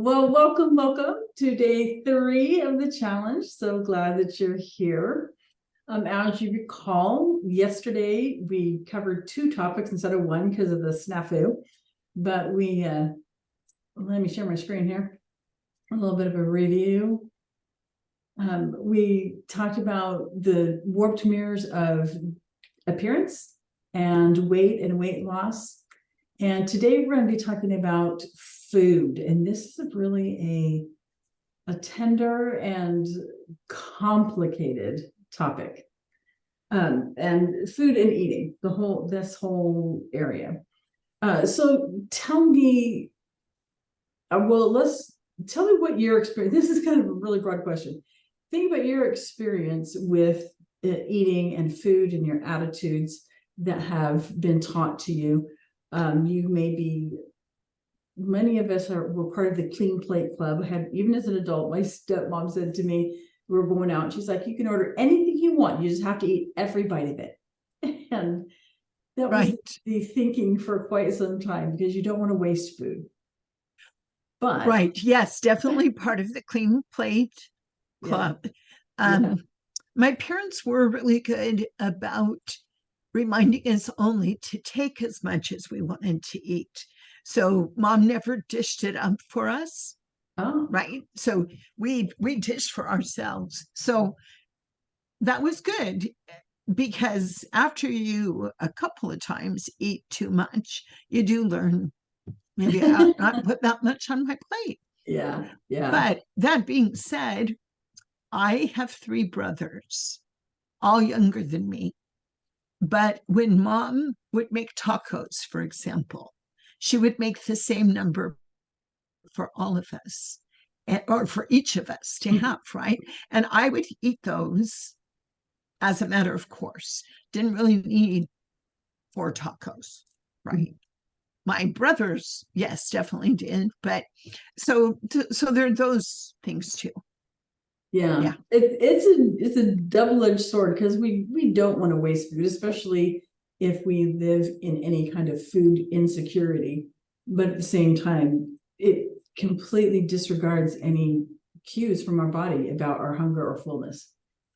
Well, welcome to day 3 of the challenge. So glad that you're here. As you recall, yesterday we covered 2 topics instead of 1 because of the snafu. But let me share my screen here. A little bit of a review. We talked about the warped mirrors of appearance and weight loss. And today we're going to be talking about food. And this is really a tender and complicated topic. And food and eating, this whole area. So tell me, tell me what your experience, this is kind of a really broad question. Think about your experience with eating and food and your attitudes that have been taught to you. Many of us were part of the Clean Plate Club. Even as an adult, my stepmom said to me, we were going out, and she's like, you can order anything you want. You just have to eat every bite of it. And that was the thinking for quite some time, because you don't want to waste food. But yes, definitely part of the Clean Plate Club. My parents were really good about reminding us only to take as much as we wanted to eat. So mom never dished it up for us. Right. So we dished for ourselves. So that was good, because after you a couple of times eat too much, you do learn, maybe I'll not put that much on my plate. Yeah. But that being said, I have 3 brothers, all younger than me. But when mom would make tacos, for example, she would make the same number for all of us, or for each of us to have, right? And I would eat those as a matter of course. Didn't really need 4 tacos, right? My brothers, yes, definitely did. But so there are those things too. Yeah. It's a double-edged sword, because we don't want to waste food, especially if we live in any kind of food insecurity. But at the same time, it completely disregards any cues from our body about our hunger or fullness.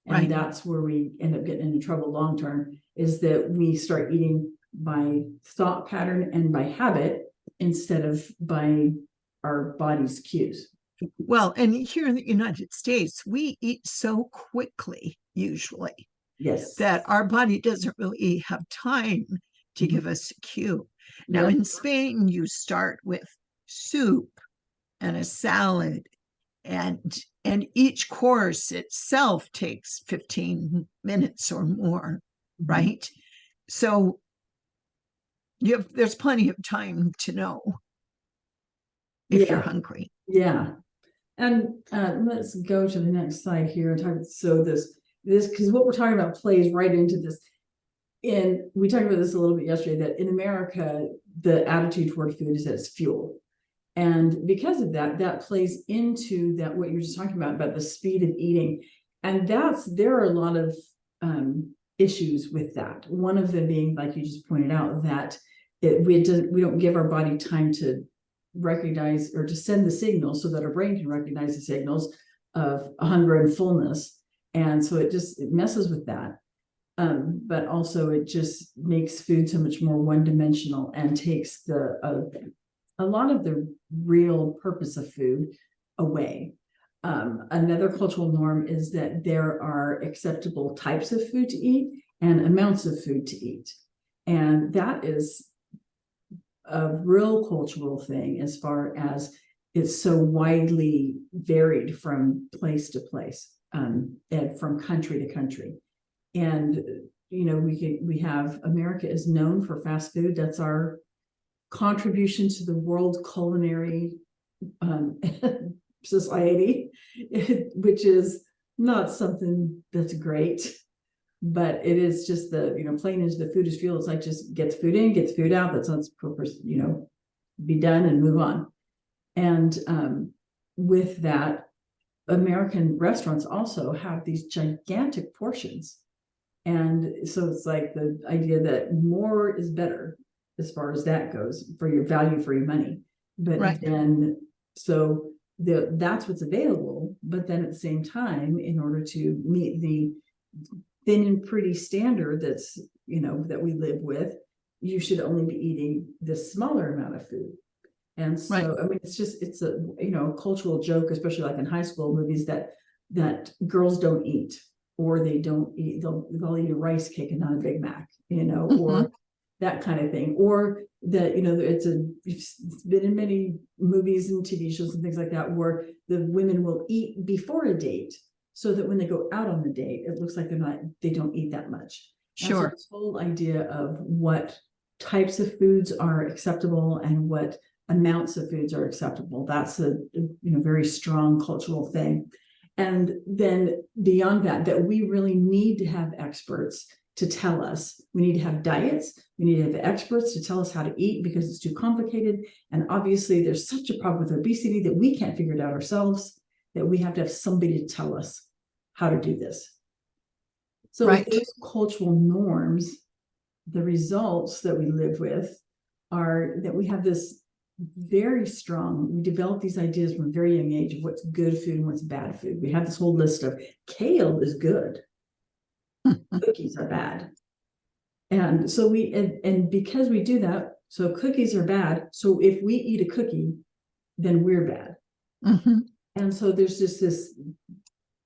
And that's where we end up getting into trouble long term, is that we start eating by thought pattern and by habit instead of by our body's cues. Well, and here in the United States, we eat so quickly, usually, that our body doesn't really have time to give us a cue. Now, in Spain, you start with soup and a salad, and each course itself takes 15 minutes or more, right? So there's plenty of time to know if you're hungry. Yeah. And let's go to the next slide here and talk. So this because what we're talking about plays right into this. And we talked about this a little bit yesterday, that in America, the attitude toward food is that it's fuel. And because of that plays into that, what you're just talking about the speed of eating. And there are a lot of issues with that. One of them being, like you just pointed out, that we don't give our body time to recognize or to send the signals so that our brain can recognize the signals of hunger and fullness. And so it messes with that. But also it just makes food so much more one-dimensional and takes a lot of the real purpose of food away. Another cultural norm is that there are acceptable types of food to eat and amounts of food to eat. And that is a real cultural thing, as far as it's so widely varied from place to place, and from country to country. And we have, America is known for fast food. That's our contribution to the world culinary society, which is not something that's great. But it is just plain as the food is fuel. It's like, just gets food in, gets food out. That's not purpose, be done and move on. And with that, American restaurants also have these gigantic portions. And so it's like the idea that more is better as far as that goes, for your value for your money. But then So that's what's available. But then at the same time, in order to meet the thin and pretty standard that's, that we live with, you should only be eating this smaller amount of food. And so, Right. I mean, it's a, cultural joke, especially like in high school movies, that girls don't eat, or they don't eat, they'll eat a rice cake and not a Big Mac, or that kind of thing. Or that, it's been in many movies and TV shows and things like that, where the women will eat before a date, so that when they go out on the date, it looks like they don't eat that much. And so Sure. this whole idea of what types of foods are acceptable and what amounts of foods are acceptable, that's a very strong cultural thing. And then beyond that we really need to have experts to tell us. We need to have diets, we need to have experts to tell us how to eat, because it's too complicated. And obviously there's such a problem with obesity that we can't figure it out ourselves, that we have to have somebody to tell us how to do this. So right. with those cultural norms, the results that we live with are that we have this very strong, we develop these ideas from a very young age of what's good food and what's bad food. We have this whole list of kale is good, cookies are bad. And so and because we do that, so cookies are bad. So if we eat a cookie, then we're bad. And so there's just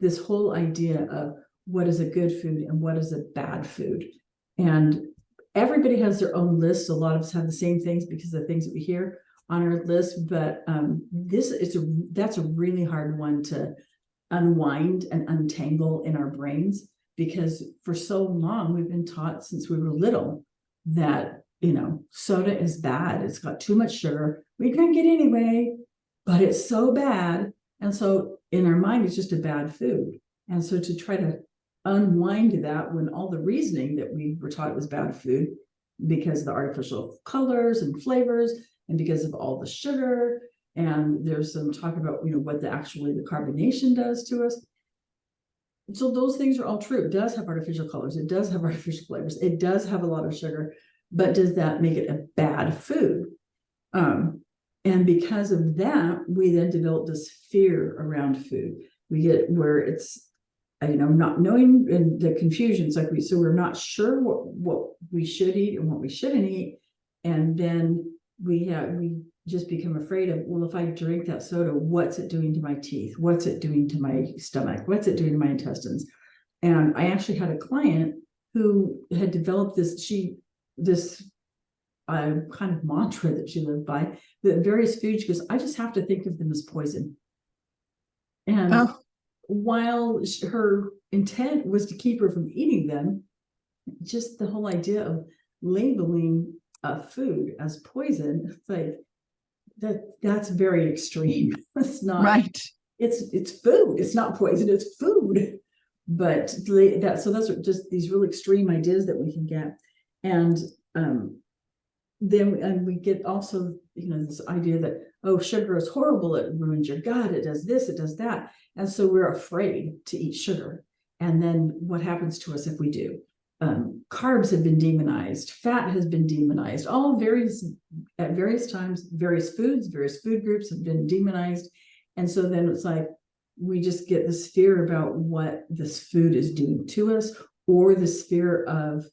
this whole idea of what is a good food and what is a bad food. And everybody has their own list. A lot of us have the same things because of the things that we hear on our list, but that's a really hard one to unwind and untangle in our brains, because for so long we've been taught since we were little that soda is bad, it's got too much sugar, we drink it anyway, but it's so bad. And so in our mind it's just a bad food. And so to try to unwind that, when all the reasoning that we were taught was bad food because of the artificial colors and flavors, and because of all the sugar, and there's some talk about what the carbonation does to us. So those things are all true. It does have artificial colors, it does have artificial flavors, it does have a lot of sugar, but does that make it a bad food? And because of that, we then develop this fear around food. We get where it's not knowing, and the confusion. It's like so we're not sure what we should eat and what we shouldn't eat. And then we just become afraid of, well, if I drink that soda, what's it doing to my teeth? What's it doing to my stomach? What's it doing to my intestines? And I actually had a client who had developed this kind of mantra that she lived by, that various foods, she goes, I just have to think of them as poison. And while her intent was to keep her from eating them, just the whole idea of labeling a food as poison, it's like that's very extreme. It's not right. It's food. It's not poison. It's food. But so those are just these really extreme ideas that we can get. And then we get also this idea that, oh, sugar is horrible, it ruins your gut, it does this, it does that. And so we're afraid to eat sugar. And then what happens to us if we do? Carbs have been demonized, fat has been demonized, at various times, various foods, various food groups have been demonized. And so then it's like we just get this fear about what this food is doing to us, or this fear of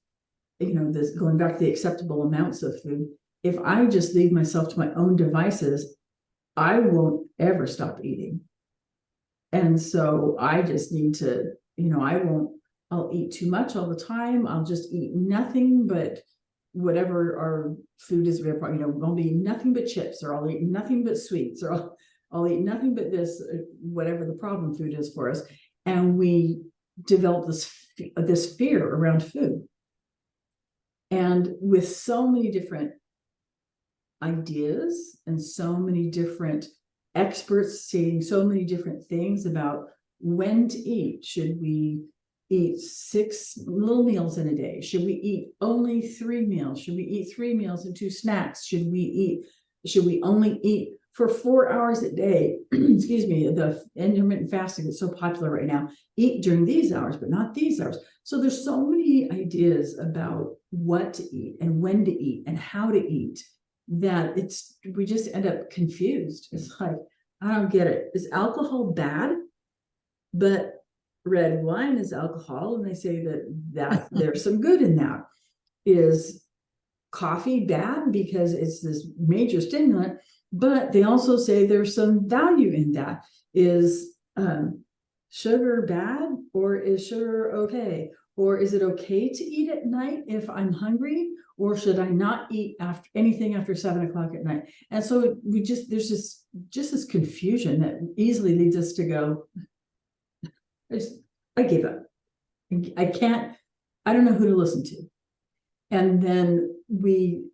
this, going back to the acceptable amounts of food. If I just leave myself to my own devices, I won't ever stop eating. And so I just need to, I'll eat too much all the time. I'll just eat nothing but whatever our food is. I'll be nothing but chips, or I'll eat nothing but sweets, or I'll eat nothing but this, whatever the problem food is for us. And we develop this fear around food. And with so many different ideas and so many different experts saying so many different things about when to eat, should we eat 6 little meals in a day? Should we eat only 3 meals? Should we eat 3 meals and 2 snacks? Should we only eat for 4 hours a day? Excuse me, the intermittent fasting is so popular right now. Eat during these hours, but not these hours. So there's so many ideas about what to eat and when to eat and how to eat, that we just end up confused. It's like, I don't get it. Is alcohol bad? But red wine is alcohol, and they say that there's some good in that. Is coffee bad because it's this major stimulant? But they also say there's some value in that. Is sugar bad, or is sugar okay? Or is it okay to eat at night if I'm hungry? Or should I not eat after anything after 7 o'clock at night? And so there's just this confusion that easily leads us to go, I gave up. I can't, I don't know who to listen to. And then we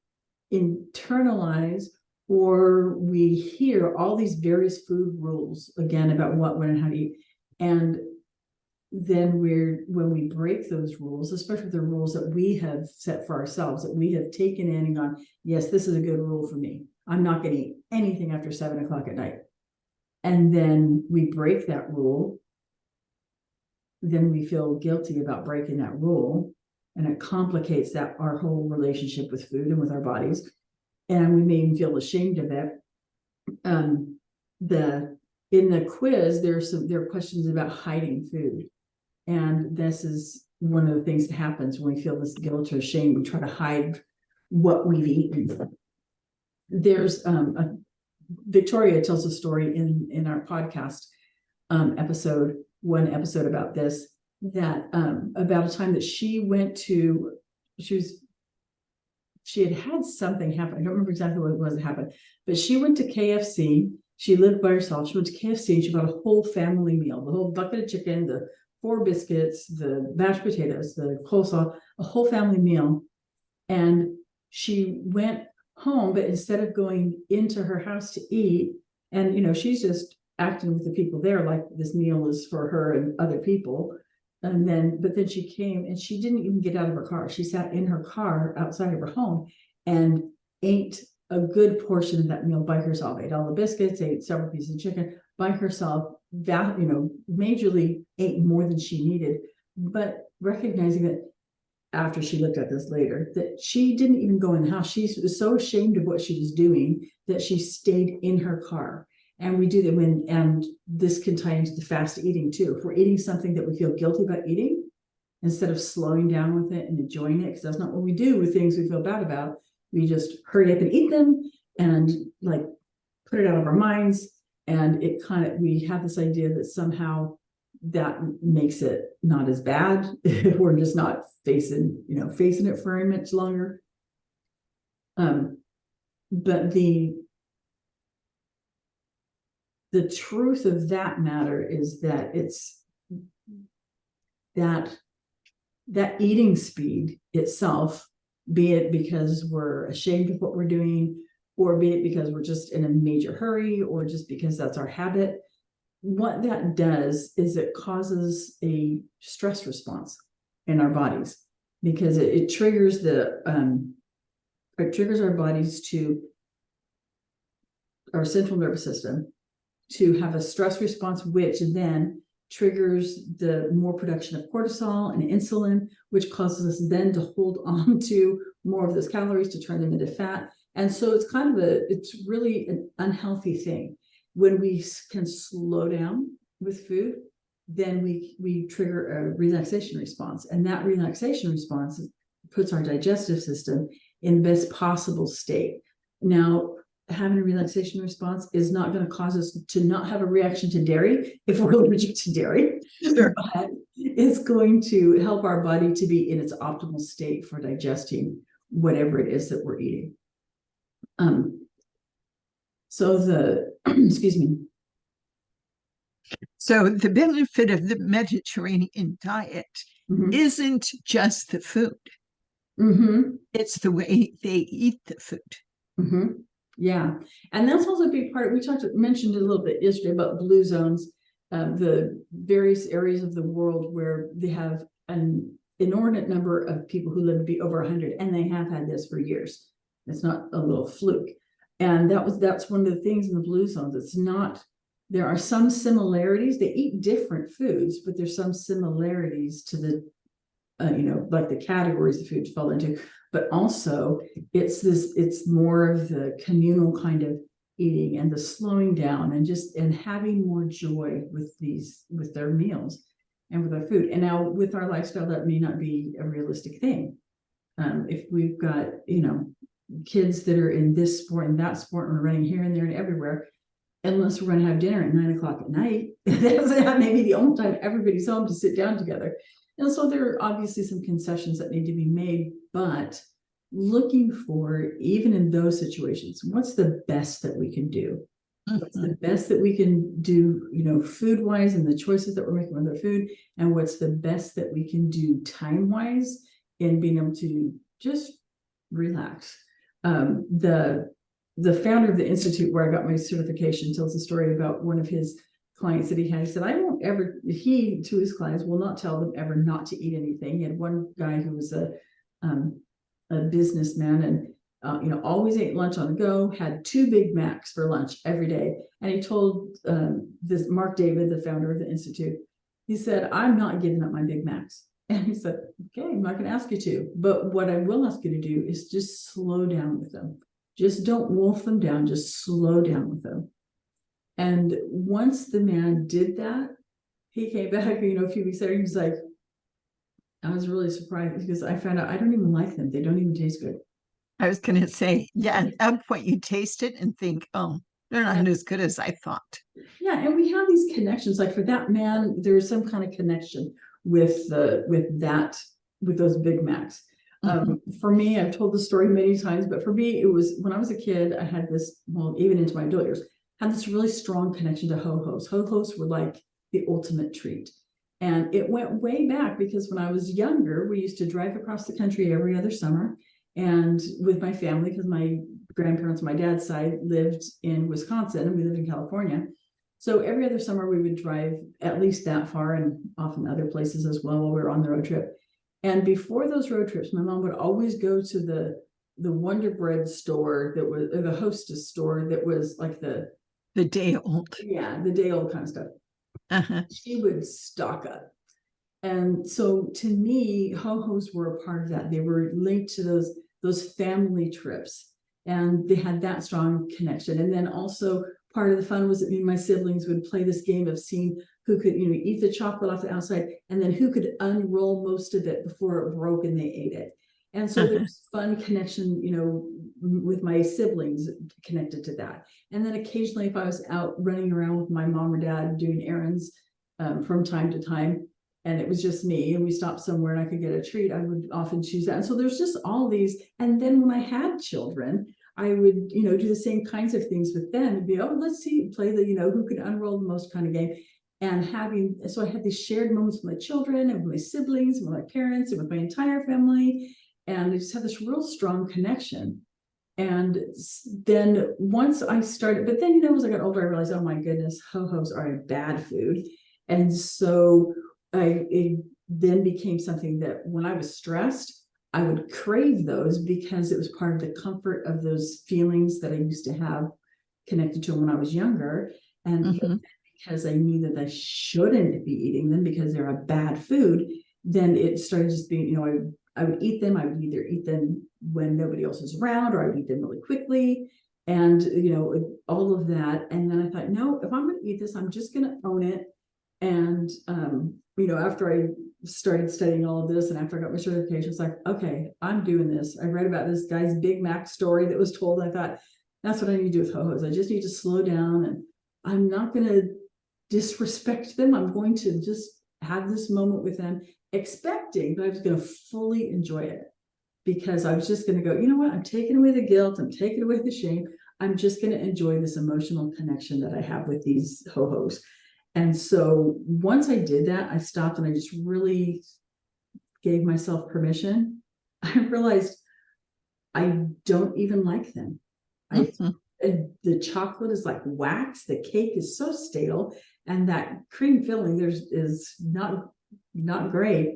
internalize, or we hear all these various food rules again about what, when, and how to eat. And then when we break those rules, especially the rules that we have set for ourselves, that we have taken in and gone, yes, this is a good rule for me. I'm not going to eat anything after 7 o'clock at night. And then we break that rule. Then we feel guilty about breaking that rule. And it complicates our whole relationship with food and with our bodies. And we may even feel ashamed of it. In the quiz, there are questions about hiding food. And this is one of the things that happens when we feel this guilt or shame. We try to hide what we've eaten. There's Victoria tells a story in our podcast episode, one episode about this, that about a time that she had something happen. I don't remember exactly what it was that happened, but she went to KFC. She lived by herself. She went to KFC and she bought a whole family meal, the whole bucket of chicken, the 4 biscuits, the mashed potatoes, the coleslaw, a whole family meal. And she went home, but instead of going into her house to eat, and she's just acting with the people there like this meal is for her and other people. But then she came and she didn't even get out of her car. She sat in her car outside of her home and ate a good portion of that meal by herself, ate all the biscuits, ate several pieces of chicken by herself, majorly ate more than she needed, but recognizing that after she looked at this later, that she didn't even go in the house. She was so ashamed of what she was doing that she stayed in her car. And we do that and this can tie into the fast eating too. If we're eating something that we feel guilty about eating, instead of slowing down with it and enjoying it, because that's not what we do with things we feel bad about. We just hurry up and eat them and put it out of our minds. And we have this idea that somehow that makes it not as bad if we're just not facing it for very much longer. But the truth of that matter is that it's that eating speed itself, be it because we're ashamed of what we're doing, or be it because we're just in a major hurry, or just because that's our habit, what that does is it causes a stress response in our bodies, because it triggers our bodies our central nervous system to have a stress response, which then triggers the more production of cortisol and insulin, which causes us then to hold on to more of those calories to turn them into fat. And so it's really an unhealthy thing. When we can slow down with food, then we trigger a relaxation response. And that relaxation response puts our digestive system in the best possible state. Now, having a relaxation response is not going to cause us to not have a reaction to dairy if we're allergic to dairy. Sure. But it's going to help our body to be in its optimal state for digesting whatever it is that we're eating. Excuse me. So the benefit of the Mediterranean diet isn't just the food. It's the way they eat the food. Yeah. And that's also a big part. We mentioned it a little bit yesterday about blue zones, the various areas of the world where they have an inordinate number of people who live to be over 100, and they have had this for years. It's not a little fluke. And that's one of the things in the blue zones. There are some similarities. They eat different foods, but there's some similarities to the like the categories the foods fall into, but also it's more of the communal kind of eating and the slowing down and having more joy with their meals and with our food. And now with our lifestyle, that may not be a realistic thing. If we've got, kids that are in this sport and that sport, and we're running here and there and everywhere, unless we're going to have dinner at 9 o'clock at night, that may be the only time everybody's home to sit down together. And so there are obviously some concessions that need to be made, but looking for, even in those situations, what's the best that we can do? What's the best that we can do, food wise, and the choices that we're making with our food, and what's the best that we can do time wise in being able to just relax. The founder of the institute where I got my certification tells a story about one of his clients that he had. He said, he to his clients will not tell them ever not to eat anything. He had one guy who was a businessman and always ate lunch on the go, had 2 Big Macs for lunch every day. And he told this Mark David, the founder of the institute, he said, I'm not giving up my Big Macs. And he said, okay, I'm not going to ask you to, but what I will ask you to do is just slow down with them. Just don't wolf them down, just slow down with them. And once the man did that, he came back, a few weeks later, he was like, I was really surprised because I found out I don't even like them. They don't even taste good. I was going to say, yeah, at that point you taste it and think, oh, they're not as good as I thought. Yeah, and we have these connections. Like for that man, there's some kind of connection with those Big Macs. For me, I've told the story many times, but for me, it was when I was a kid, I had this, well, even into my adult years, had this really strong connection to ho-hos. Ho-hos were like the ultimate treat. And it went way back because when I was younger, we used to drive across the country every other summer and with my family, because my grandparents on my dad's side lived in Wisconsin and we lived in California. So every other summer we would drive at least that far and often other places as well while we were on the road trip. And before those road trips, my mom would always go to the Wonder Bread store that was, or the Hostess store that was like the day old. Yeah, the day old kind of stuff. She would stock up. And so to me, ho-hos were a part of that. They were linked to those family trips and they had that strong connection. And then also part of the fun was that me and my siblings would play this game of seeing who could, eat the chocolate off the outside and then who could unroll most of it before it broke and they ate it. And so there's fun connection, with my siblings connected to that. And then occasionally if I was out running around with my mom or dad doing errands from time to time, and it was just me and we stopped somewhere and I could get a treat, I would often choose that. And so there's just all these. And then when I had children, I would, do the same kinds of things with them and be, let's see, play the, who could unroll the most kind of game. And so I had these shared moments with my children and with my siblings and with my parents and with my entire family. And I just had this real strong connection. And then once I started, but then, as I got older, I realized, oh my goodness, ho-hos are a bad food. And so it then became something that when I was stressed, I would crave those because it was part of the comfort of those feelings that I used to have connected to them when I was younger. And because I knew that I shouldn't be eating them because they're a bad food, then it started just being, I would eat them. I would either eat them when nobody else is around or I would eat them really quickly and, all of that. And then I thought, no, if I'm going to eat this, I'm just going to own it. And, after I started studying all of this and after I got my certification, it's like, okay, I'm doing this. I read about this guy's Big Mac story that was told. I thought, that's what I need to do with ho-hos. I just need to slow down and I'm not going to disrespect them. I'm going to just have this moment with them, expecting that I was going to fully enjoy it because I was just going to go, you know what? I'm taking away the guilt. I'm taking away the shame. I'm just going to enjoy this emotional connection that I have with these ho-hos. And so once I did that, I stopped and I just really gave myself permission. I realized I don't even like them. The chocolate is like wax. The cake is so stale. And that cream filling is not great.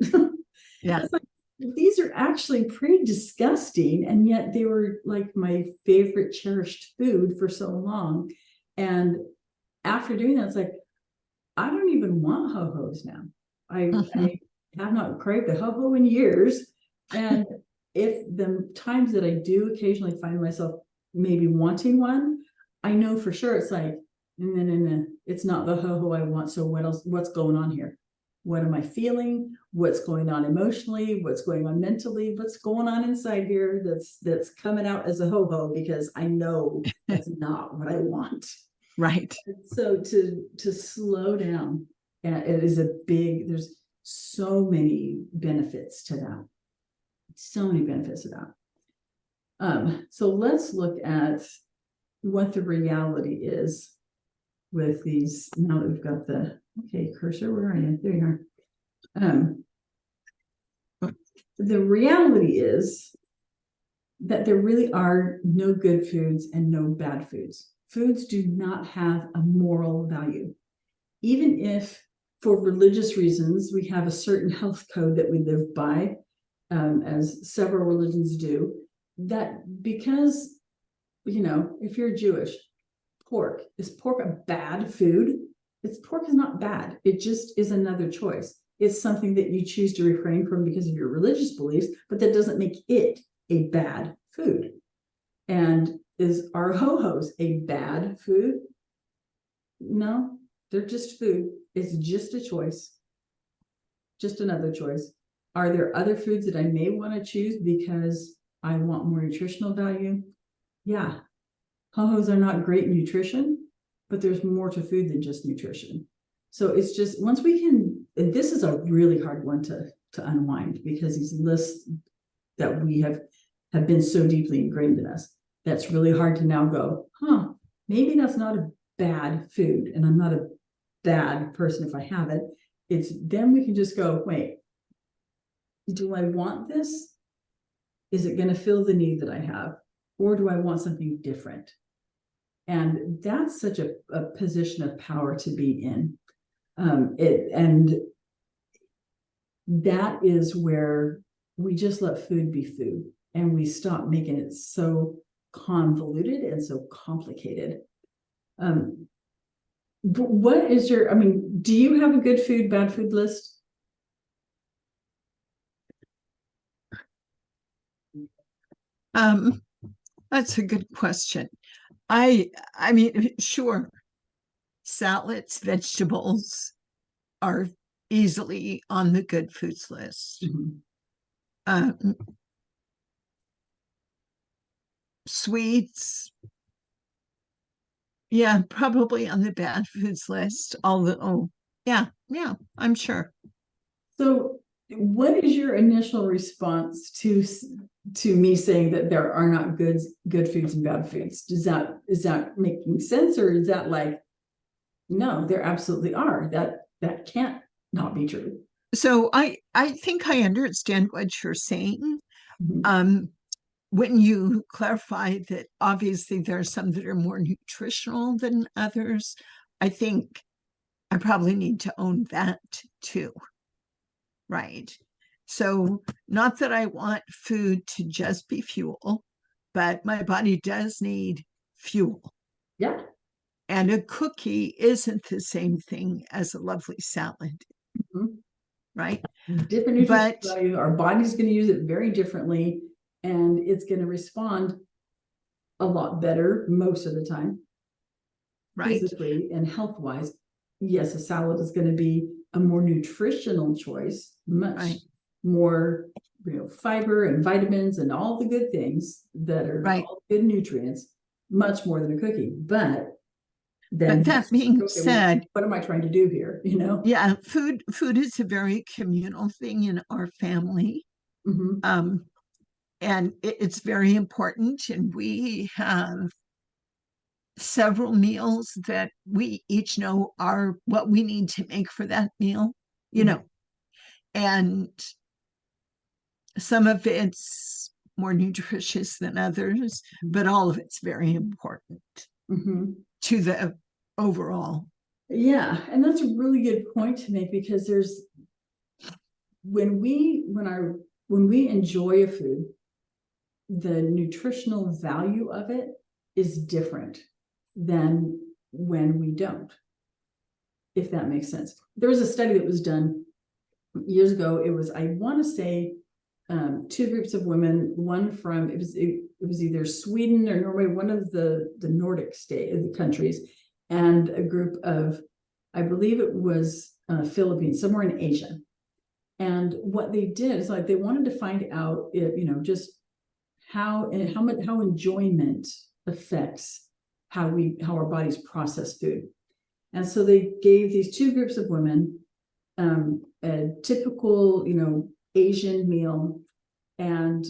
Yeah. Like, these are actually pretty disgusting. And yet they were like my favorite cherished food for so long. And after doing that, it's like, I don't even want ho-hos now. I have not craved a ho-ho in years. And if the times that I do occasionally find myself maybe wanting one, I know for sure it's like, no, it's not the ho-ho I want. So what else, what's going on here? What am I feeling? What's going on emotionally? What's going on mentally? What's going on inside here that's coming out as a ho-ho, because I know that's not what I want. Right. So to slow down, it is a big, there's so many benefits to that. So many benefits to that. So let's look at what the reality is with these. Now that we've got the, okay, cursor, where are you? There you are. The reality is that there really are no good foods and no bad foods. Foods do not have a moral value. Even if for religious reasons, we have a certain health code that we live by, as several religions do, that because, if you're Jewish, is pork a bad food? Pork is not bad. It just is another choice. It's something that you choose to refrain from because of your religious beliefs, but that doesn't make it a bad food. And is our ho-hos a bad food? No, they're just food. It's just a choice. Just another choice. Are there other foods that I may want to choose because I want more nutritional value? Yeah. Ho-hos are not great nutrition, but there's more to food than just nutrition. So it's just, once we can, and this is a really hard one to unwind, because these lists that we have been so deeply ingrained in us, that's really hard to now go, maybe that's not a bad food, and I'm not a bad person if I have it. It's then we can just go, wait, do I want this? Is it going to fill the need that I have? Or do I want something different? And that's such a position of power to be in. And that is where we just let food be food, and we stop making it so convoluted and so complicated. But what is do you have a good food, bad food list? That's a good question. I mean, sure, salads, vegetables are easily on the good foods list. Mm-hmm. Sweets, yeah, probably on the bad foods list. Although, yeah, I'm sure. So, what is your initial response to me saying that there are not good foods and bad foods? Is that making sense, or is that like, no, there absolutely are? That can't not be true. So I think I understand what you're saying. Mm-hmm. When you clarify that obviously there are some that are more nutritional than others, I think I probably need to own that too. Right. So, not that I want food to just be fuel, but my body does need fuel. Yeah. And a cookie isn't the same thing as a lovely salad. Mm-hmm. Right. Different nutrition value. Our body's going to use it very differently, and it's going to respond a lot better most of the time. Right. Physically and health-wise. Yes, a salad is going to be a more nutritional choice, much more, fiber and vitamins and all the good things that are all good nutrients, much more than a cookie. But that being said, what am I trying to do here? Yeah, food is a very communal thing in our family. Mm-hmm. And it's very important. And we have several meals that we each know are what we need to make for that meal, and some of it's more nutritious than others, but all of it's very important to the overall. Yeah, and that's a really good point to make, because when we enjoy a food, the nutritional value of it is different than when we don't, if that makes sense. There was a study that was done years ago. It was, I want to say, two groups of women, one from, it it was either Sweden or Norway, one of the Nordic countries, and a group of, I believe it was Philippines, somewhere in Asia. And what they did is like they wanted to find out, just how enjoyment affects how our bodies process food. And so they gave these two groups of women a typical, Asian meal, and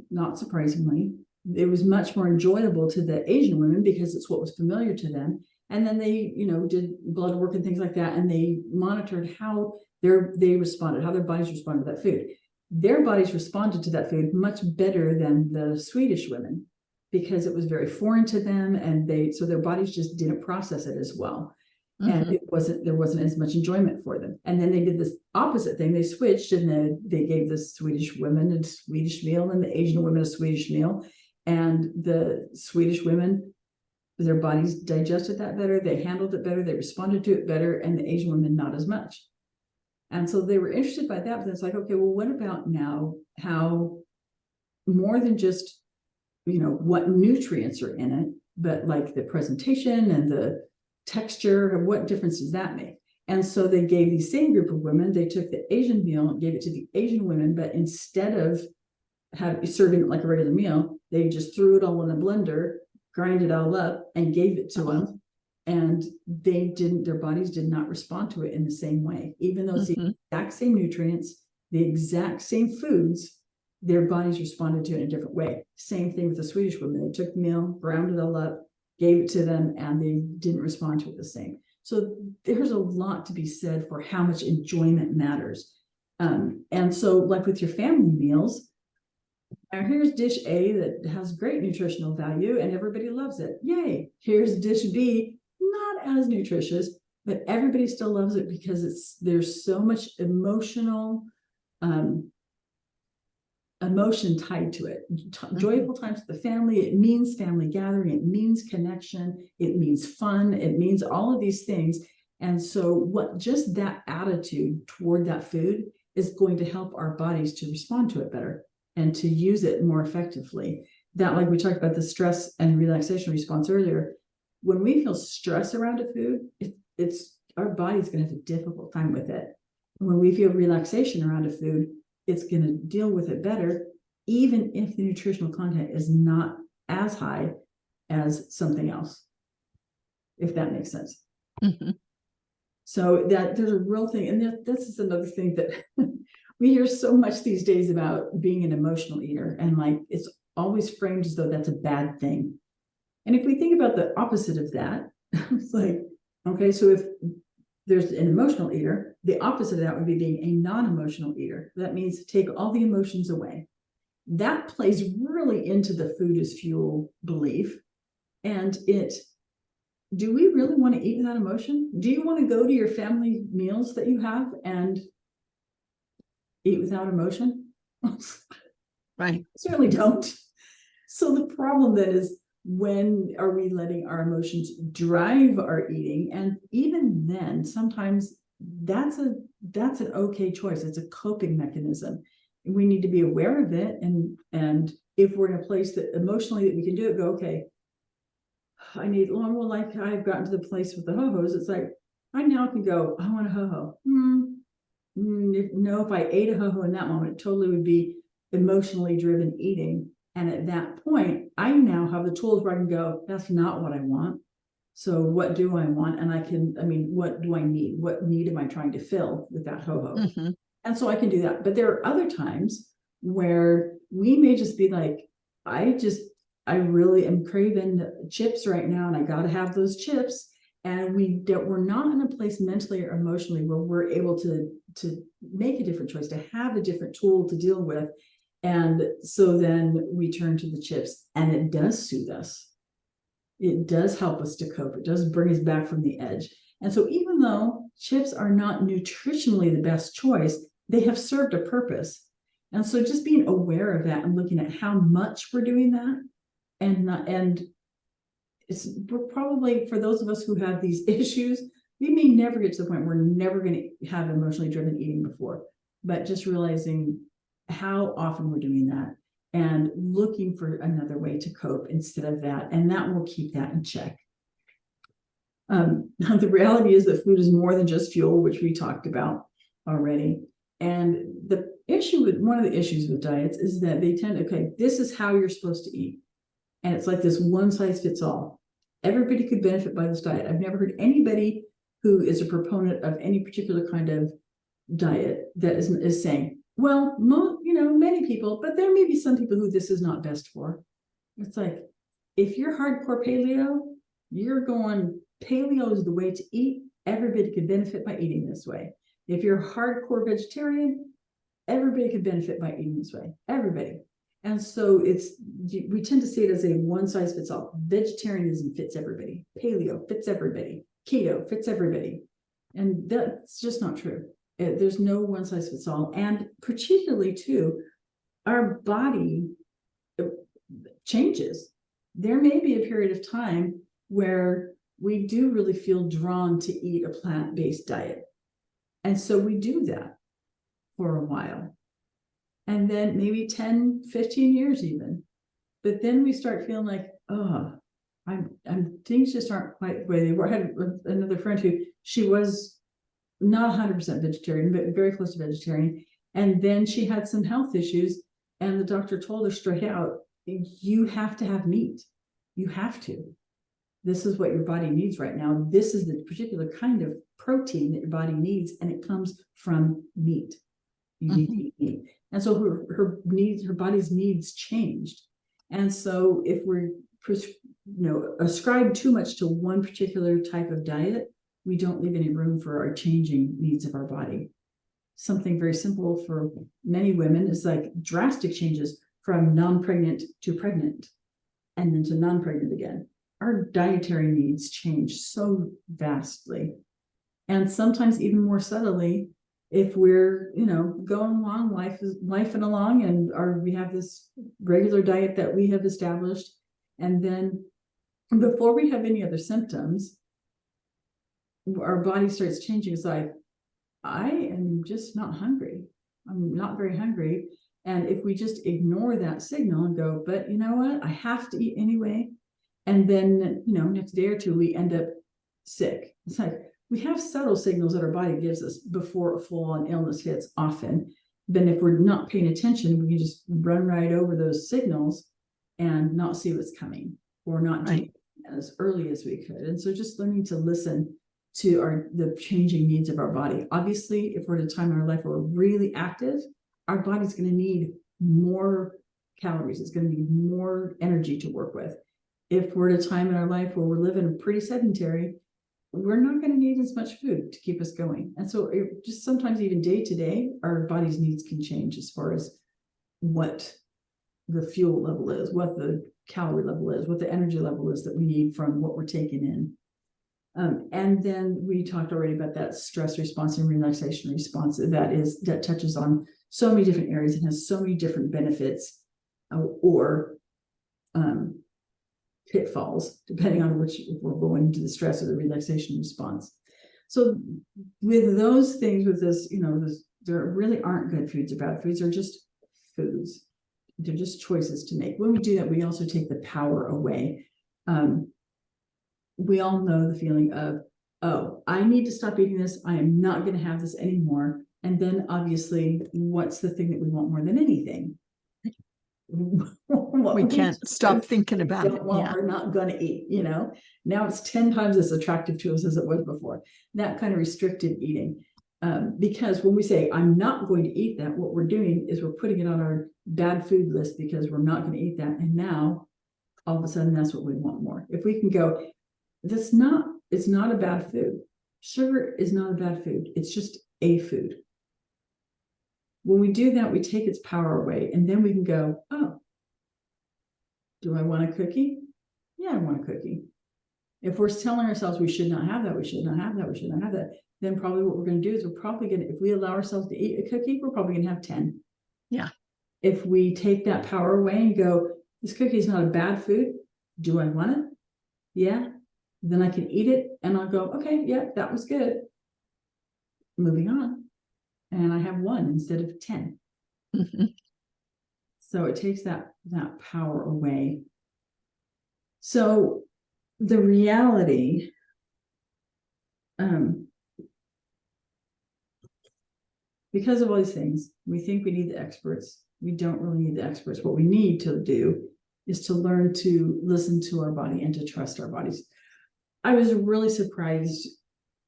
not surprisingly, it was much more enjoyable to the Asian women because it's what was familiar to them. And then they, did blood work and things like that, and they monitored how they responded, how their bodies responded to that food. Their bodies responded to that food much better than the Swedish women because it was very foreign to them, and so their bodies just didn't process it as well. And there wasn't as much enjoyment for them. And then they did this opposite thing. They switched, and they gave the Swedish women a Swedish meal and the Asian women a Swedish meal. And the Swedish women, their bodies digested that better, they handled it better, they responded to it better, and the Asian women not as much. And so they were interested by that, but it's like, okay, well, what about now how more than just, what nutrients are in it, but like the presentation and the texture, and what difference does that make? And so they gave the same group of women, they took the Asian meal and gave it to the Asian women, but instead of serving it like a regular meal, they just threw it all in a blender, grind it all up, and gave it to them. And their bodies did not respond to it in the same way, even though it's the exact same nutrients, the exact same foods, their bodies responded to it in a different way. Same thing with the Swedish women. They took the meal, ground it all up, gave it to them, and they didn't respond to it the same. So there's a lot to be said for how much enjoyment matters. And so like with your family meals, now here's dish A that has great nutritional value and everybody loves it. Yay. Here's dish B, not as nutritious, but everybody still loves it because there's so much emotion tied to it. Joyful times with the family, it means family gathering, it means connection, it means fun, it means all of these things. And so just that attitude toward that food is going to help our bodies to respond to it better and to use it more effectively. That, like we talked about the stress and relaxation response earlier, when we feel stress around a food, our body's going to have a difficult time with it. When we feel relaxation around a food, it's going to deal with it better, even if the nutritional content is not as high as something else, if that makes sense. So that there's a real thing, and this is another thing that we hear so much these days about being an emotional eater, and like it's always framed as though that's a bad thing. And if we think about the opposite of that, it's like, okay, so if there's an emotional eater, the opposite of that would be being a non-emotional eater. That means take all the emotions away. That plays really into the food is fuel belief. And do we really want to eat without emotion? Do you want to go to your family meals that you have and eat without emotion? Right. Certainly don't. So the problem then is, when are we letting our emotions drive our eating? And even then, sometimes that's an okay choice. It's a coping mechanism. We need to be aware of it. And if we're in a place that emotionally that we can do it, go, okay, I need more, like I've gotten to the place with the ho-hos. It's like, I now can go, I want a ho-ho. If I ate a ho-ho in that moment, it totally would be emotionally driven eating. And at that point, I now have the tools where I can go, that's not what I want. So what do I want? And what do I need? What need am I trying to fill with that ho-ho? And so I can do that. But there are other times where we may just be like, I really am craving chips right now, and I got to have those chips. And we're not in a place mentally or emotionally where we're able to make a different choice, to have a different tool to deal with. And so then we turn to the chips, and it does soothe us. It does help us to cope. It does bring us back from the edge. And so even though chips are not nutritionally the best choice, they have served a purpose. And so just being aware of that and looking at how much we're doing that, and we're probably, for those of us who have these issues, we may never get to the point where we're never going to have emotionally driven eating before, but just realizing how often we're doing that and looking for another way to cope instead of that. And that will keep that in check. The reality is that food is more than just fuel, which we talked about already. And the issue with one of the issues with diets is that they tend, okay, this is how you're supposed to eat. And it's like this one size fits all. Everybody could benefit by this diet. I've never heard anybody who is a proponent of any particular kind of diet that is saying, well, many people, but there may be some people who this is not best for. It's like, if you're hardcore paleo, you're going, paleo is the way to eat. Everybody could benefit by eating this way. If you're hardcore vegetarian, everybody could benefit by eating this way. Everybody. And so we tend to see it as a one size fits all. Vegetarianism fits everybody. Paleo fits everybody. Keto fits everybody. And that's just not true. There's no one size fits all. And particularly too, our body changes. There may be a period of time where we do really feel drawn to eat a plant-based diet. And so we do that for a while. And then maybe 10, 15 years even. But then we start feeling like, oh, things just aren't quite the way they were. I had another friend who, she was not 100% vegetarian, but very close to vegetarian. And then she had some health issues, and the doctor told her straight out, you have to have meat. You have to. This is what your body needs right now. This is the particular kind of protein that your body needs, and it comes from meat. You need to eat meat. And so her body's needs changed. And so if we're ascribe too much to one particular type of diet, we don't leave any room for our changing needs of our body. Something very simple for many women is like drastic changes from non-pregnant to pregnant, and then to non-pregnant again. Our dietary needs change so vastly. And sometimes even more subtly, if we're, going along, lifing along, and we have this regular diet that we have established, and then before we have any other symptoms, our body starts changing. It's like, I am just not hungry. I'm not very hungry. And if we just ignore that signal and go, but you know what, I have to eat anyway. And then, next day or two, we end up sick. It's like, we have subtle signals that our body gives us before a full-on illness hits often. Then if we're not paying attention, we can just run right over those signals and not see what's coming, or not do it as early as we could. And so just learning to listen to the changing needs of our body. Obviously, if we're at a time in our life where we're really active, our body's going to need more calories. It's going to need more energy to work with. If we're at a time in our life where we're living pretty sedentary, we're not going to need as much food to keep us going. And so just sometimes even day to day, our body's needs can change as far as what the fuel level is, what the calorie level is, what the energy level is that we need from what we're taking in. And then we talked already about that stress response and relaxation response that touches on so many different areas and has so many different benefits or pitfalls, depending on which, if we're going to the stress or the relaxation response. So with those things, with this, there really aren't good foods or bad foods. They're just foods. They're just choices to make. When we do that, we also take the power away. We all know the feeling of, oh, I need to stop eating this. I am not going to have this anymore. And then obviously, what's the thing that we want more than anything? We can't stop thinking about it. We're not going to eat, Now it's 10 times as attractive to us as it was before. That kind of restricted eating. Because when we say, I'm not going to eat that, what we're doing is we're putting it on our bad food list because we're not going to eat that. And now, all of a sudden, that's what we want more. If we can go, it's not a bad food. Sugar is not a bad food. It's just a food. When we do that, we take its power away, and then we can go, oh, do I want a cookie? Yeah, I want a cookie. If we're telling ourselves we should not have that, we should not have that, we should not have that, then probably what we're going to do is if we allow ourselves to eat a cookie, we're probably going to have 10. Yeah. If we take that power away and go, this cookie is not a bad food. Do I want it? Yeah. Then I can eat it and I'll go, okay, yeah, that was good. Moving on. And I have 1 instead of 10. Mm-hmm. So it takes that power away. So the reality, because of all these things, we think we need the experts. We don't really need the experts. What we need to do is to learn to listen to our body and to trust our bodies. I was really surprised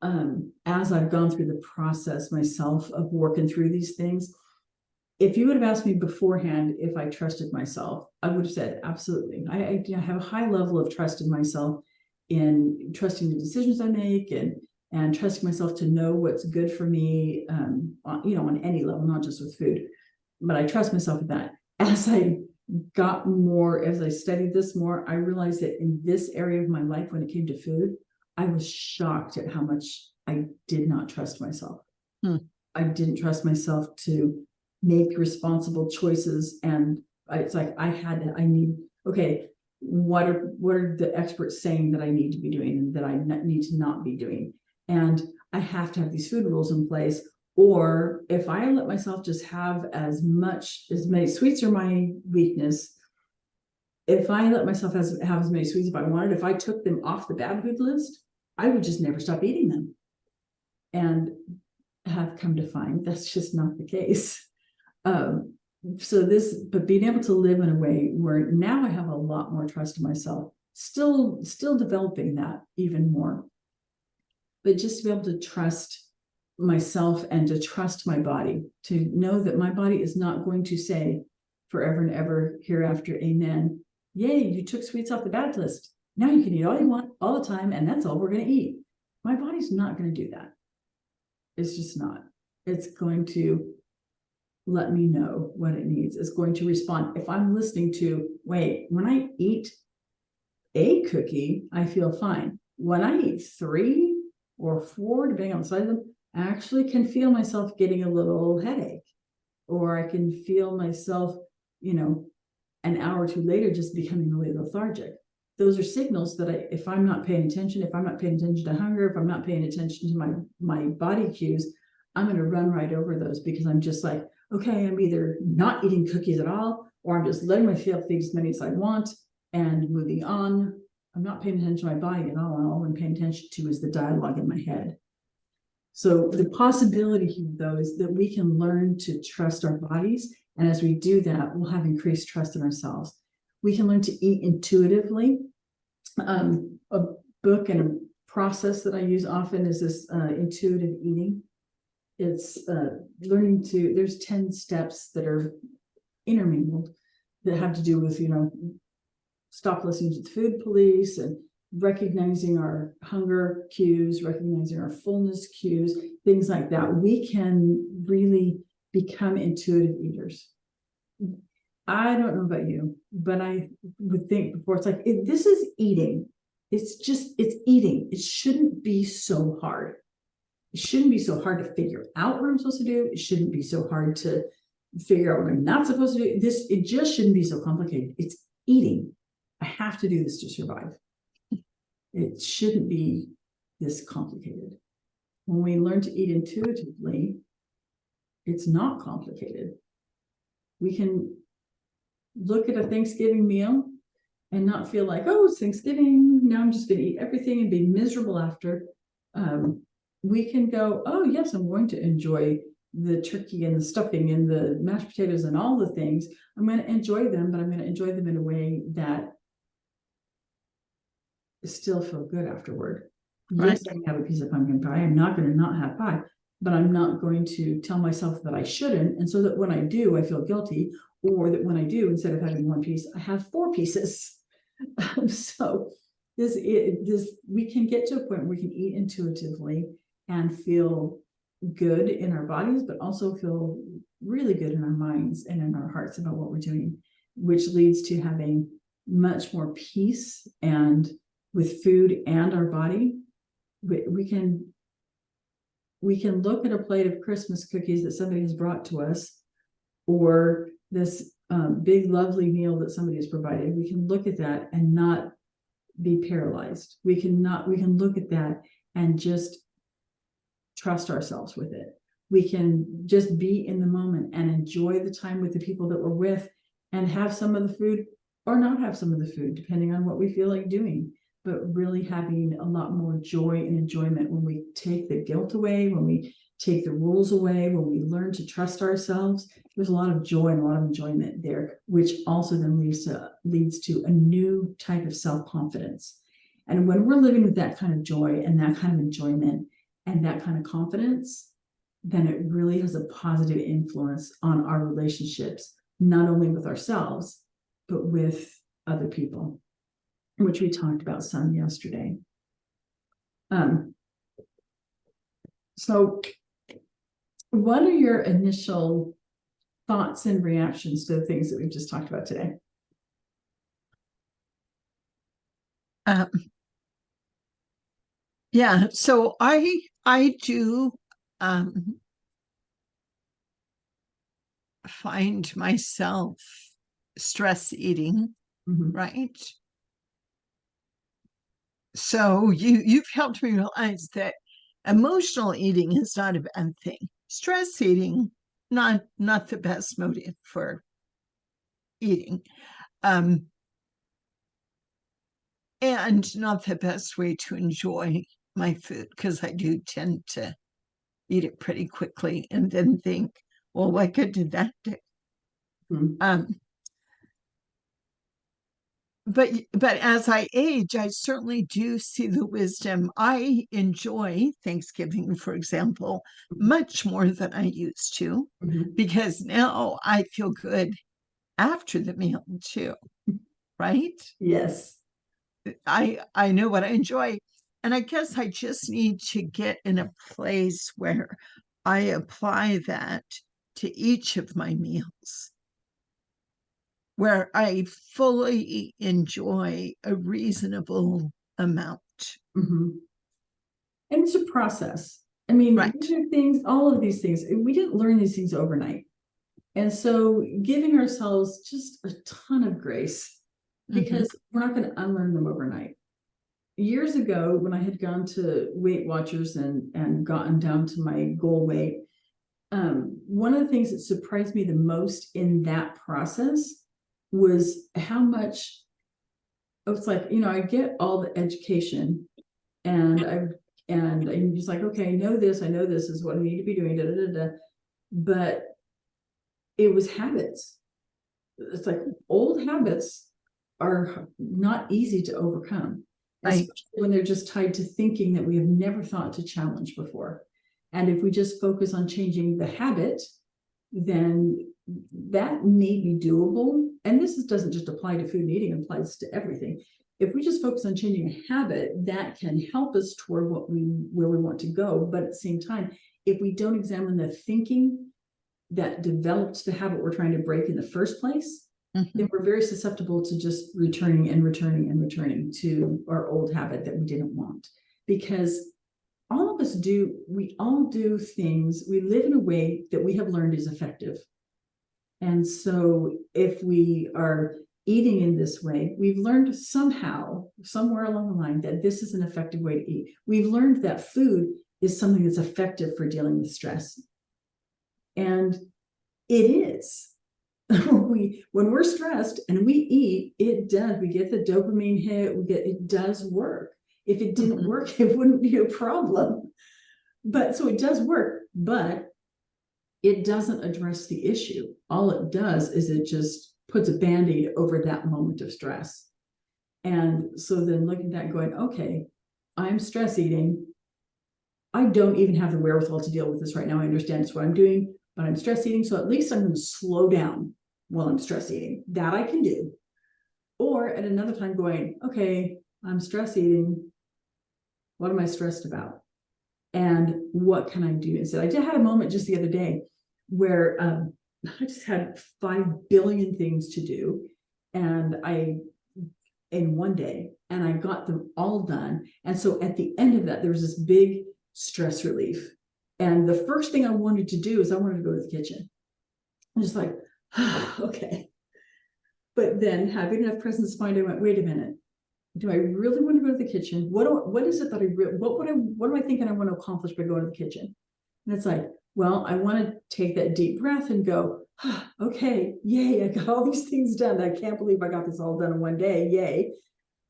as I've gone through the process myself of working through these things. If you would have asked me beforehand if I trusted myself, I would have said absolutely. I have a high level of trust in myself, in trusting the decisions I make, and trusting myself to know what's good for me, on any level, not just with food. But I trust myself with that. As I studied this more, I realized that in this area of my life, when it came to food, I was shocked at how much I did not trust myself. I didn't trust myself to make responsible choices. And it's like, what are the experts saying that I need to be doing and that I need to not be doing? And I have to have these food rules in place. Or if I let myself just have as many sweets are my weakness. If I let myself have as many sweets if I wanted, if I took them off the bad food list, I would just never stop eating them. And have come to find that's just not the case. But being able to live in a way where now I have a lot more trust in myself, still developing that even more. But just to be able to trust myself and to trust my body, to know that my body is not going to say forever and ever hereafter, amen. Yay, you took sweets off the bad list. Now you can eat all you want all the time, and that's all we're going to eat. My body's not going to do that. It's just not. It's going to let me know what it needs. It's going to respond. If I'm listening to, wait, when I eat a cookie, I feel fine. When I eat 3 or 4, depending on the size of them, I actually can feel myself getting a little headache, or I can feel myself, an hour or 2 later just becoming really lethargic. Those are signals that if I'm not paying attention, if I'm not paying attention to hunger, if I'm not paying attention to my body cues, I'm going to run right over those, because I'm just like, okay, I'm either not eating cookies at all, or I'm just letting myself eat as many as I want and moving on. I'm not paying attention to my body at all. And all I'm paying attention to is the dialogue in my head. So the possibility here, though, is that we can learn to trust our bodies. And as we do that, we'll have increased trust in ourselves. We can learn to eat intuitively. A book and a process that I use often is this intuitive eating. It's there's 10 steps that are intermingled that have to do with, stop listening to the food police and recognizing our hunger cues, recognizing our fullness cues, things like that. We can really become intuitive eaters. I don't know about you, but I would think before, it's like, this is eating. It's eating. It shouldn't be so hard. It shouldn't be so hard to figure out what I'm supposed to do. It shouldn't be so hard to figure out what I'm not supposed to do. It just shouldn't be so complicated. It's eating. I have to do this to survive. It shouldn't be this complicated. When we learn to eat intuitively, it's not complicated. We can look at a Thanksgiving meal and not feel like, oh, it's Thanksgiving, now I'm just going to eat everything and be miserable after. We can go, oh, yes, I'm going to enjoy the turkey and the stuffing and the mashed potatoes and all the things. I'm going to enjoy them, but I'm going to enjoy them in a way that still feel good afterward. Right. Yes, I can have a piece of pumpkin pie. I'm not going to not have pie, but I'm not going to tell myself that I shouldn't. And so that when I do, I feel guilty, or that when I do, instead of having 1 piece, I have 4 pieces. So we can get to a point where we can eat intuitively and feel good in our bodies, but also feel really good in our minds and in our hearts about what we're doing, which leads to having much more peace. And with food and our body, we can look at a plate of Christmas cookies that somebody has brought to us, or this big lovely meal that somebody has provided. We can look at that and not be paralyzed. We can look at that and just trust ourselves with it. We can just be in the moment and enjoy the time with the people that we're with, and have some of the food or not have some of the food, depending on what we feel like doing. But really having a lot more joy and enjoyment when we take the guilt away, when we take the rules away, when we learn to trust ourselves. There's a lot of joy and a lot of enjoyment there, which also then leads to a new type of self-confidence. And when we're living with that kind of joy and that kind of enjoyment and that kind of confidence, then it really has a positive influence on our relationships, not only with ourselves, but with other people, which we talked about some yesterday. So what are your initial thoughts and reactions to the things that we've just talked about today? Yeah, so I do find myself stress eating, right? So you've helped me realize that emotional eating is not a bad thing. Stress eating, not the best motive for eating. And not the best way to enjoy my food, because I do tend to eat it pretty quickly and then think, well, what good did that do? But as I age, I certainly do see the wisdom. I enjoy Thanksgiving, for example, much more than I used to, because now I feel good after the meal too, right? Yes. I know what I enjoy. And I guess I just need to get in a place where I apply that to each of my meals, where I fully enjoy a reasonable amount. And it's a process. I mean, right. These are things, all of these things, we didn't learn these things overnight. And so giving ourselves just a ton of grace, because we're not going to unlearn them overnight. Years ago, when I had gone to Weight Watchers and gotten down to my goal weight, one of the things that surprised me the most in that process was how much it's like, I get all the education and I'm just like, okay, I know this is what I need to be doing, but it was habits. It's like old habits are not easy to overcome, especially when they're just tied to thinking that we have never thought to challenge before. And if we just focus on changing the habit, then that may be doable. And this doesn't just apply to food and eating, it applies to everything. If we just focus on changing a habit, that can help us toward where we want to go. But at the same time, if we don't examine the thinking that developed the habit we're trying to break in the first place, then we're very susceptible to just returning to our old habit that we didn't want. Because all of us we all do things, we live in a way that we have learned is effective. And so if we are eating in this way, we've learned somehow, somewhere along the line, that this is an effective way to eat. We've learned that food is something that's effective for dealing with stress. And it is. When we're stressed and we eat, it does. We get the dopamine hit. It does work. If it didn't work, it wouldn't be a problem. But so it does work, but it doesn't address the issue. All it does is it just puts a Band-Aid over that moment of stress. And so then looking at that going, okay, I'm stress eating. I don't even have the wherewithal to deal with this right now. I understand it's what I'm doing, but I'm stress eating. So at least I'm going to slow down while I'm stress eating. That I can do. Or at another time going, okay, I'm stress eating. What am I stressed about? And what can I do instead? I had a moment just the other day where I just had 5 billion things to do. And in one day, and I got them all done. And so at the end of that, there was this big stress relief. And the first thing I wanted to do is I wanted to go to the kitchen. I'm just like, okay. But then having enough presence of mind, I went, wait a minute. Do I really want to go to the kitchen? What is it that what am I thinking I want to accomplish by going to the kitchen? And it's like, Well, I want to take that deep breath and go, okay, yay, I got all these things done. I can't believe I got this all done in one day. Yay.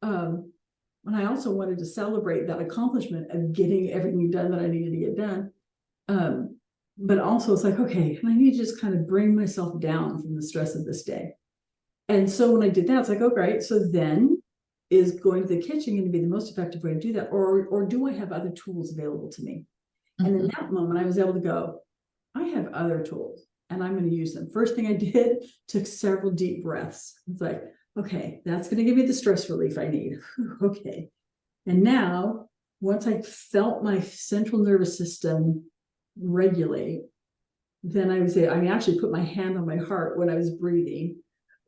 And I also wanted to celebrate that accomplishment of getting everything done that I needed to get done. But also it's like, okay, I need to just kind of bring myself down from the stress of this day. And so when I did that, it's like, oh, great. So then is going to the kitchen going to be the most effective way to do that? Or do I have other tools available to me? And in that moment, I was able to go, I have other tools and I'm going to use them. First thing I did, took several deep breaths. It's like, okay, that's going to give me the stress relief I need. Okay. And now, once I felt my central nervous system regulate, then I would say, I actually put my hand on my heart when I was breathing.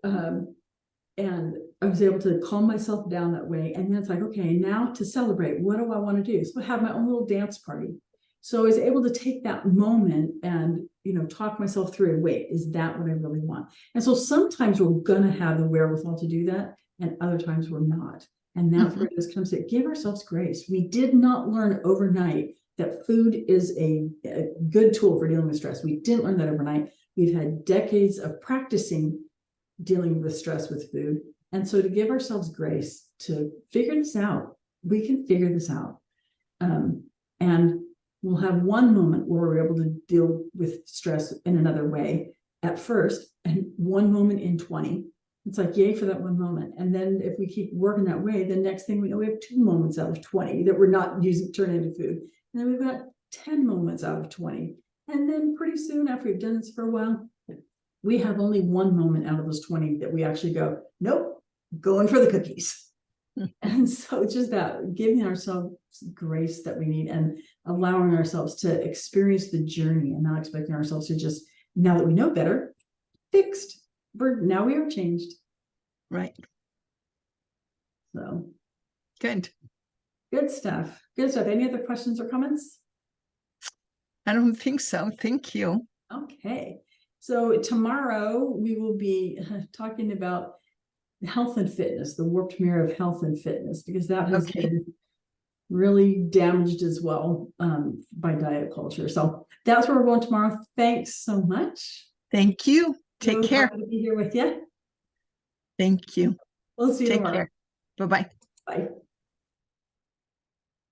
And I was able to calm myself down that way. And then it's like, okay, now to celebrate, what do I want to do? So I have my own little dance party. So I was able to take that moment and, talk myself through, wait, is that what I really want? And so sometimes we're going to have the wherewithal to do that. And other times we're not. And that's where this comes to give ourselves grace. We did not learn overnight that food is a good tool for dealing with stress. We didn't learn that overnight. We've had decades of practicing dealing with stress with food. And so to give ourselves grace to figure this out, we can figure this out. And we'll have one moment where we're able to deal with stress in another way at first, and one moment in 20. It's like, yay for that one moment. And then if we keep working that way, the next thing we know, we have 2 moments out of 20 that we're not using turn into food. And then we've got 10 moments out of 20. And then pretty soon after we've done this for a while, we have only 1 moment out of those 20 that we actually go, nope, going for the cookies. And so it's just that giving ourselves grace that we need and allowing ourselves to experience the journey and not expecting ourselves to just, now that we know better, fixed. Now we are changed. Right. So good stuff. Good stuff. Any other questions or comments? I don't think so. Thank you. Okay. So tomorrow we will be talking about health and fitness, the warped mirror of health and fitness, because that has been really damaged as well by diet culture. So that's where we're going tomorrow. Thanks so much. Thank you. Take care. Happy to be here with you. Thank you. We'll see you tomorrow. Take care. Bye-bye. Bye.